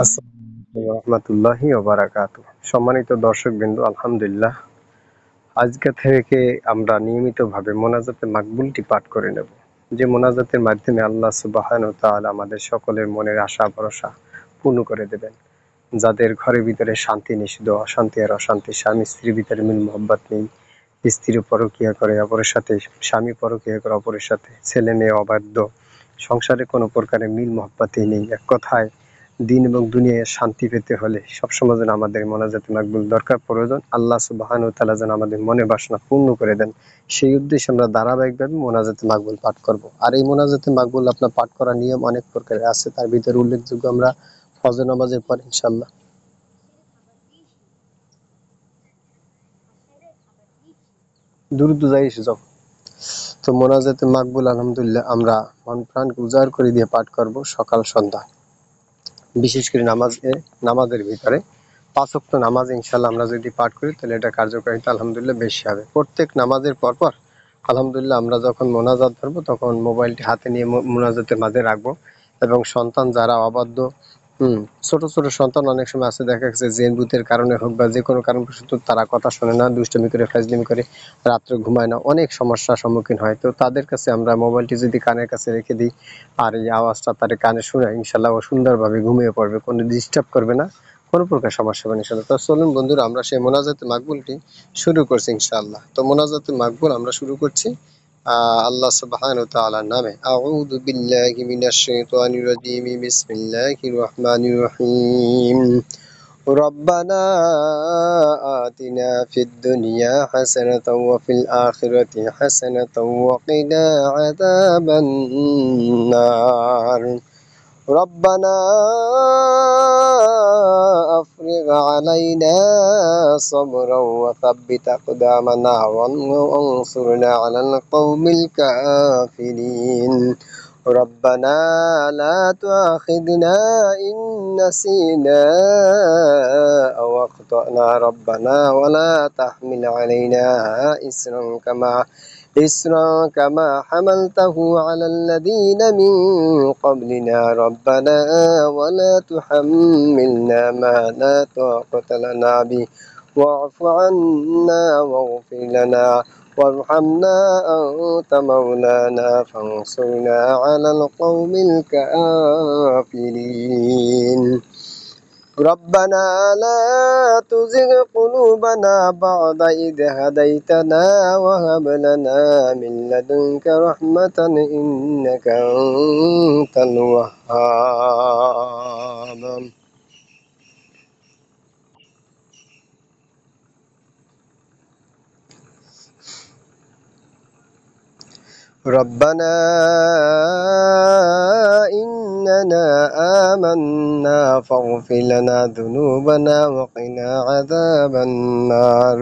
আসসালামু আলাইকুম রহমতুল্লাহি ওয়া বারাকাতুহু। সম্মানিত দর্শকবৃন্দ, আলহামদুলিল্লাহ আজকে থেকে আমরা নিয়মিতভাবে মোনাজাতে মাকবুলটি পাঠ করে নেব। যে মোনাজাতের মাধ্যমে আল্লাহ সুবহানাহু ওয়া তাআলা আমাদের সকলের মনের আশা ভরসা পূর্ণ করে দেবেন। যাদের ঘরের ভিতরে শান্তি নিষিদ্ধ, অশান্তি আর অশান্তি, স্বামী স্ত্রীর ভিতরে মিল মহব্বত নেই, স্ত্রী পরকীয়া করে অপরের সাথে, স্বামী পরকীয়া করে অপরের সাথে, ছেলে মেয়ে অবাধ্য, সংসারে কোনো প্রকারের মিল মহব্বতই নেই, এক কথায় দিন এবং দুনিয়ায় শান্তি পেতে হলে সবসময় যেন আমাদের মোনাজাতে মাকবুল দরকার প্রয়োজন। আল্লাহ সুবহানাহু ওয়া তাআলা যেন আমাদের মনের বাসনা পূর্ণ করে দেন, সেই উদ্দেশ্যে আমরা ধারাবাহিকভাবে মোনাজাতে মাকবুল পাঠ করব। আর এই মোনাজাতে মাকবুল আপনার পাঠ করার নিয়ম অনেক প্রকারের আছে, তার ভিতরে উল্লেখযোগ্য আমরা ফজর নামাজের পর ইনশাআল্লাহ দ্রুত যাই এসে যাও। তো মোনাজাতে মাকবুল আলহামদুলিল্লাহ আমরা মন প্রাণকে উজাড় করে দিয়ে পাঠ করব সকাল সন্ধ্যা। বিশেষ করে নামাজের ভিতরে ৫ ওয়াক্ত নামাজ ইনশাআল্লাহ আমরা যদি পাঠ করি তাহলে এটা কার্যকারিতা আলহামদুলিল্লাহ বেশি হবে। প্রত্যেক নামাজের পরপর আলহামদুলিল্লাহ আমরা যখন মোনাজাত ধরবো তখন মোবাইলটি হাতে নিয়ে মোনাজাতের মাঝে রাখবো, এবং সন্তান যারা অবাধ্য, ছোট ছোট সন্তান অনেক সময় আছে, দেখা গেছে জেন ভূতের কারণে হোক বা যে কোনো কারণবশত তারা কথা শোনে না, দুষ্টুমি করে ফাজলামি করে, রাত্রে ঘুমায় না, অনেক সমস্যার সম্মুখীন হয়। তো তাদের কাছে আমরা মোবাইলটি যদি কানের কাছে রেখে দিই আর এই আওয়াজটা তার কানে শুনে, ইনশাল্লাহ ও সুন্দরভাবে ঘুমিয়ে পড়বে, কোনো ডিস্টার্ব করবে না, কোনো প্রকার সমস্যা হবে না ইনশাল্লাহ। তো চলুন বন্ধুরা, আমরা সেই মোনাজাতে মাকবুলটি শুরু করছি ইনশাআল্লাহ। তো মোনাজাতে মাকবুল আমরা শুরু করছি আল্লাহ সুবহানাহু ওয়া তাআলার নামে। আউযু বিল্লাহি মিনাশ শাইতানির রাজীম। বিসমিল্লাহির রহমানির রহিম। রব্বানা আতিনা ফিদ দুনিয়া হাসানাতাও ওয়া ফিল আখিরাতি হাসানাতাও ওয়া কিনা আযাবান নার। ربنا أفرغ علينا صبرا وثبت أقدامنا وانصرنا على القوم الكافرين. ربنا لا تؤاخذنا إن نسينا أو أخطأنا ربنا ولا تحمل علينا إسرا كما حملته على الذين من قبلنا ربنا ولا تحملنا ما لا طاقة لنا به واعف عنا واغفر لنا وارحمنا أنت مولانا فانصرنا على القوم الكافرين. ربنا لا تزغ قلوبنا بعد إذ هديتنا وهب لنا من لدنك رحمة إنك أنت الوهاب. ربنا إننا آمنا فاغفر لنا ذنوبنا وقنا عذاب النار.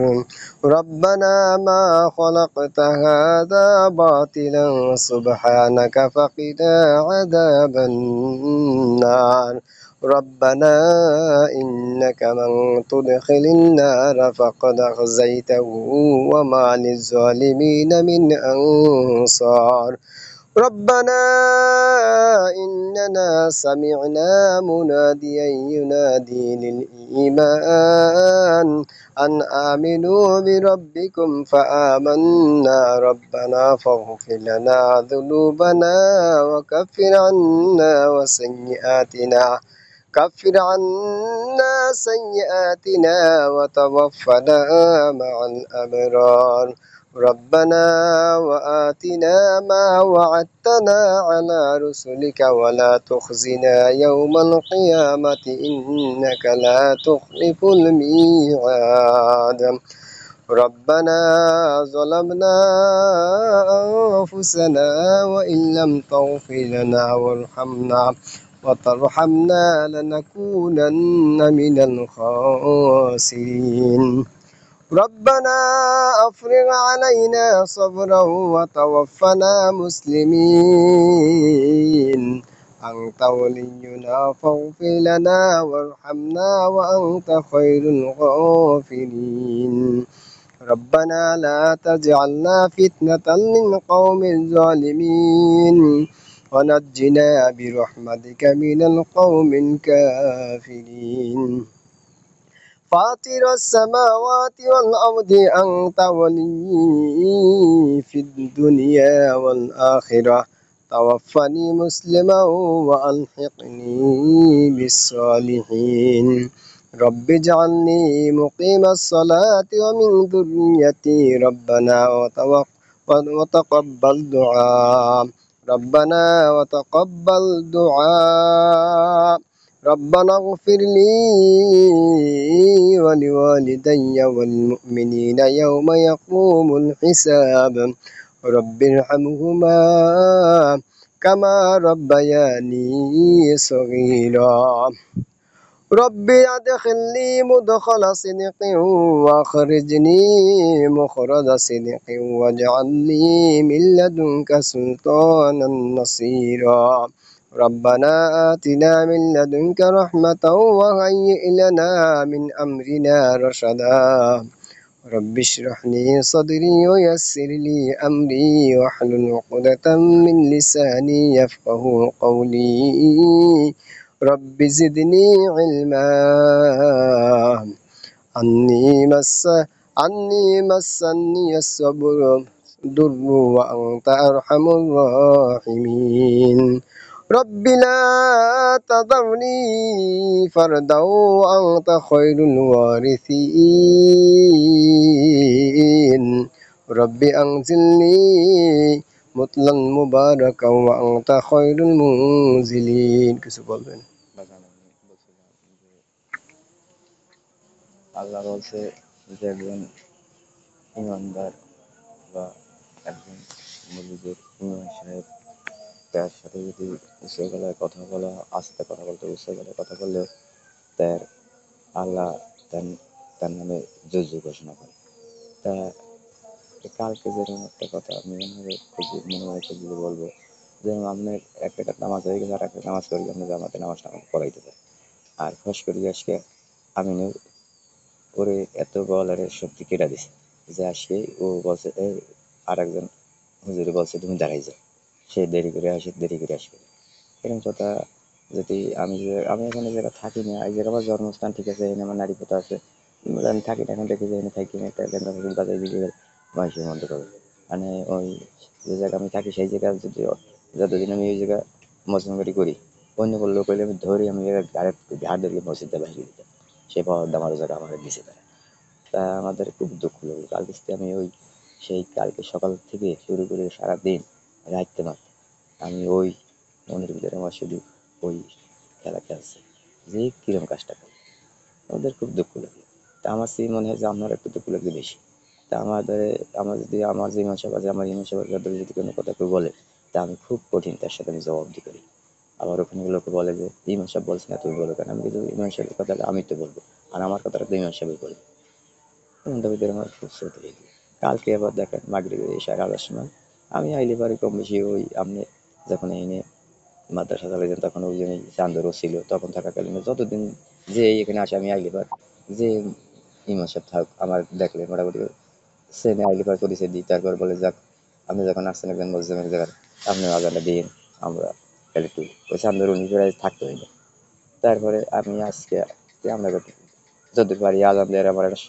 ربنا ما خلقت هذا باطلا سبحانك فقنا عذاب النار. ربنا إنك من تدخل النار فقد أخزيته وما للظالمين من أنصار. ربنا إننا سمعنا مناديا ينادي للإيمان أن آمنوا بربكم فآمنا ربنا فاغفر لنا ذنوبنا وكفر عنا سيئاتنا وتوفنا مع الأبرار. ربنا وآتنا ما وعدتنا على رسلك ولا تخزنا يوم القيامة إنك لا تخلف الميعاد. ربنا ظلمنا أنفسنا وإن لم تغفر لنا وترحمنا لنكونن من الخاسرين. ربنا أفرغ علينا صبرا وتوفنا مسلمين. أنت ولينا فاغفر لنا وارحمنا وأنت خير الغافرين. ربنا لا تجعلنا فتنة للقوم الظالمين ونجنا برحمتك من القوم الكافرين فاطر السماوات والأرض أنت ولي في الدنيا والآخرة توفني مسلما وألحقني بالصالحين رب اجعلني مقيم الصلاة ومن ذريتي ربنا وتقبل دعاء ربنا وتقبل دعاء ربنا اغفر لي ولوالدي والمؤمنين يوم يقوم الحساب رب ارحمهما كما ربياني صغيرا رب أدخلني مدخل صدق وأخرجني مخرج صدق واجعل لي من لدنك سلطانا نصيرا ربنا آتنا من لدنك رحمة وهيئ لنا من أمرنا رشدا رب اشرح لي صدري ويسر لي أمري واحلل عقدة من لساني يفقه قولي رب زدني علما عني مسني الصبر ضر وأنت أرحم الراحمين رب لا تذرني فردا وأنت خير الوارثين رب أنزلني مطلا مباركا وأنت خير المنزلين কিছু বলবেন বাগান আমি বলছিলাম যে আল্লাহ বলছে যে একজন ইমানদার বা একজন মুরিদের ইমাম সাহেব তার সাথে যদি উচ্চ গলায় কথা বলা আস্তে কথা বলতে উচ্চ গলায় কথা বললে তার আল্লাহ তার তার নামে জুজু ঘোষণা করে। তা কালকে যেরকম একটা কথা আমি মনে হয় খুঁজে বলবো, যেমন আপনার একটা নামাজ হয়ে গেছে আর একটা নামাজ পড়ে আপনি জামাতে নামাজটা আমাকে পড়াইতে পারেন। আর ফস করি আজকে আমি ওরে এত বলারের শক্তি কেটে দিছে যে আজকে ও বলছে আর একজন হুজুরে বলছে তুমি দাঁড়াই যাও, সে দেরি করে আসে দেরি করে আসবে। এরকম কথা যদি আমি এখানে জায়গা থাকি না, এই জায়গা আমার জন্মস্থান ঠিক আছে, এখানে আমার নারী পথা আছে, আমি থাকি না, এখন দেখি যে এখানে থাকি না একটা বাজার দিকে মানুষের মধ্যে করবে মানে ওই যে জায়গা আমি থাকি সেই জায়গা যদি যতদিন আমি ওই জায়গা মসলমারি করি অন্য কোনো লোক হইলে আমি ধরি আমি ঘাট ধরিয়ে মসজিদে ভাসিয়ে দিতাম, সে পাওয়ার দাম আরো জায়গা আমাকে দিছে তারা। তা আমাদের খুব দুঃখ লাগলো কালকে আমি ওই সেই কালকে সকাল থেকে শুরু করে সারাদিন রাখতে পারতাম আমি ওই মনের ভিতরে আমার শুধু ওই খেলা খেলছে যে কিরম কাজটা করে আমাদের খুব দুঃখ লাগে। তা আমার সেই মনে হয় যে আপনার একটু দুঃখ লাগবে বেশি। তা আমার যদি আমার যে ইমাম সাহেব আছে আমার ইমাম সাহেবের ব্যাপারে যদি কোনো কথা কেউ বলে তা আমি খুব কঠিন তার সাথে আমি জবাবদি করি। আবার ওখানে লোকে বলে যে ইমাম সাহেব বলছে না তুমি বলো কেন, আমি কিন্তু ইমাম সাহেবের কথা আমি তো বলবো আর আমার কথাটা তো ইমাম সাহেবই বলবো। এমনটার ভিতরে আমার খুব স্রোত হয়ে গেল। কালকে আবার দেখেন মাগরিবের এশার আসার সময় আমি আইলে পারি কম বেশি ওই আপনি যখন এনে মাদ্রাসা চালাইতেন তখন ওই জন্য চান্দরও ছিল তখন থাকাকালীন যতদিন যে এখানে আসে আমি আইলে পার যে ইমাম সাহেব থাক আমার দেখলে মোটামুটি সেনে আইলে পার পরিচয় দিই, তারপর বলে যাক আপনি যখন আসছেন একজন মসজিদ এক জায়গায় আপনি আজানটা দিন আমরা একটু ওই চান্দর নিজেরাই থাকতে হইলো। তারপরে আমি আজকে আমরা যদি পারি আজান দেওয়ার আমার একটা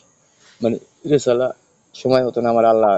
মানে রেসালা সময় মতন আমার আল্লাহ